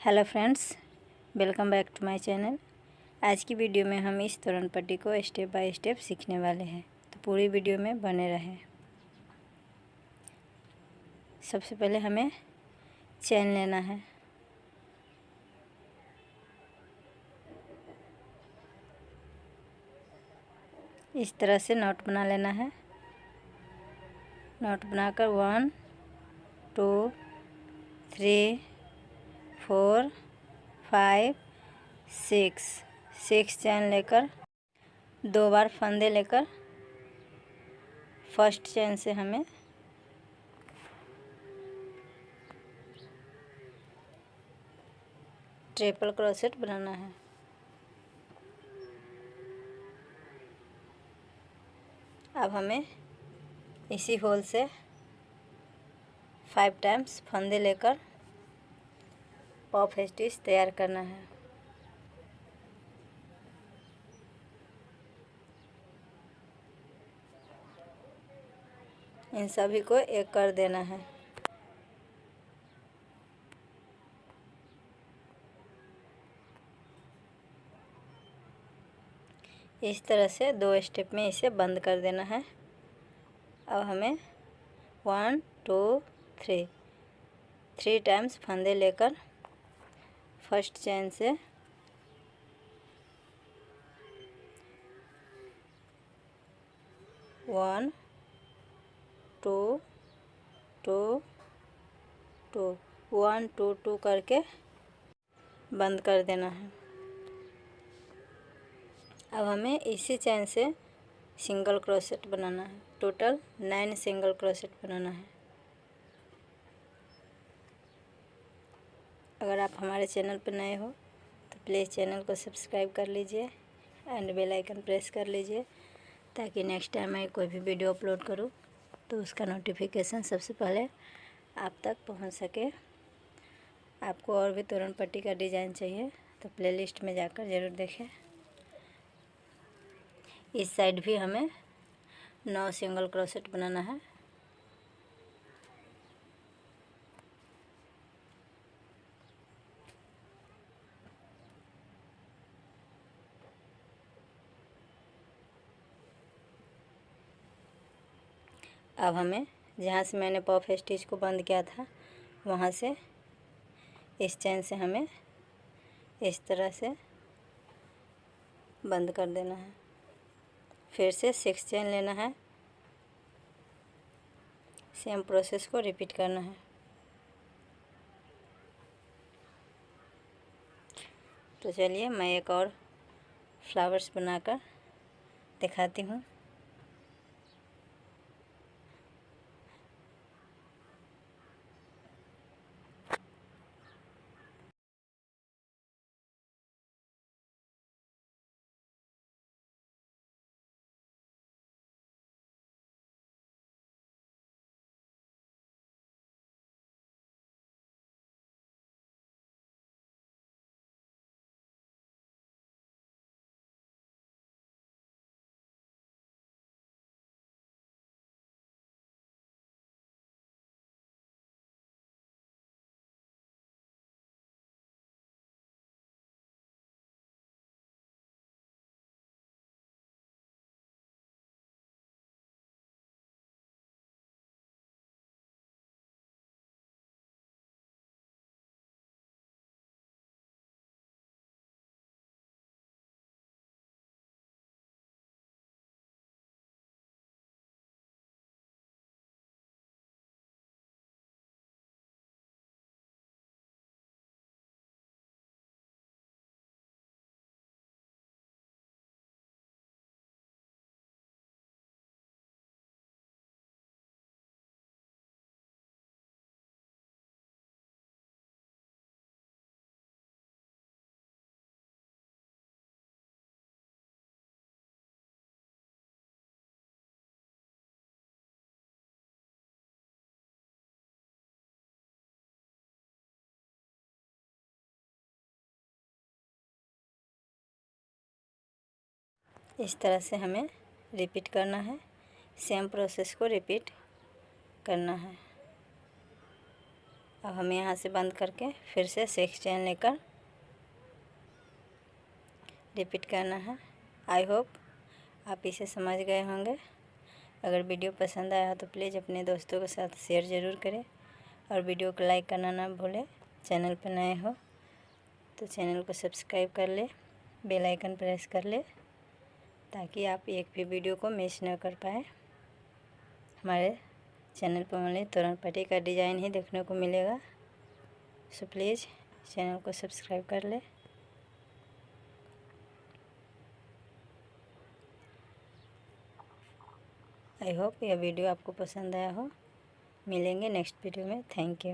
Hello friends, welcome back to my channel. आज की video में हम इस तोरण पट्टी को स्टेप बाय स्टेप सीखने वाले हैं, तो पूरी वीडियो में बने रहें। सबसे पहले हमें चैन लेना है। इस तरह से नॉट बना लेना है। नॉट बनाकर 1 2 3 4 5 6 चैन लेकर 2 बार फंदे लेकर फर्स्ट चैन से हमें ट्रिपल क्रोशेट बनाना है। अब हमें इसी होल से 5 टाइम्स फंदे लेकर पॉप स्टिच तैयार करना है। इन सभी को एक कर देना है। इस तरह से 2 स्टेप में इसे बंद कर देना है। अब हमें 1 2 3 टाइम्स फंदे लेकर फर्स्ट चैन से 1 2 2 2 1 2 2 करके बंद कर देना है। अब हमें इसी चैन से सिंगल क्रोशेट बनाना है। टोटल 9 सिंगल क्रोशेट बनाना है। अगर आप हमारे चैनल पर नए हो तो प्लीज़ चैनल को सब्सक्राइब कर लीजिए एंड बेल आइकन प्रेस कर लीजिए, ताकि नेक्स्ट टाइम मैं कोई भी वीडियो अपलोड करूं तो उसका नोटिफिकेशन सबसे पहले आप तक पहुंच सके। आपको और भी तोरण पट्टी का डिज़ाइन चाहिए तो प्लेलिस्ट में जाकर ज़रूर देखें। इस साइड भी हमें 9 सिंगल क्रोशेट बनाना है। अब हमें जहाँ से मैंने पॉप स्टिच को बंद किया था वहाँ से इस चैन से हमें इस तरह से बंद कर देना है। फिर से 6 चैन लेना है। सेम प्रोसेस को रिपीट करना है। तो चलिए मैं एक और फ्लावर्स बनाकर दिखाती हूँ। इस तरह से हमें रिपीट करना है। सेम प्रोसेस को रिपीट करना है। अब हमें यहाँ से बंद करके फिर से 6 चेन लेकर रिपीट करना है। आई होप आप इसे समझ गए होंगे। अगर वीडियो पसंद आया हो तो प्लीज़ अपने दोस्तों के साथ शेयर ज़रूर करें और वीडियो को लाइक करना ना भूलें। चैनल पर नए हो तो चैनल को सब्सक्राइब कर ले, बेल आइकन प्रेस कर ले ताकि आप एक भी वीडियो को मिस न कर पाए। हमारे चैनल पर ओनली तोरण पट्टी का डिज़ाइन ही देखने को मिलेगा, सो प्लीज़ चैनल को सब्सक्राइब कर ले। आई होप यह वीडियो आपको पसंद आया हो। मिलेंगे नेक्स्ट वीडियो में। Thank you.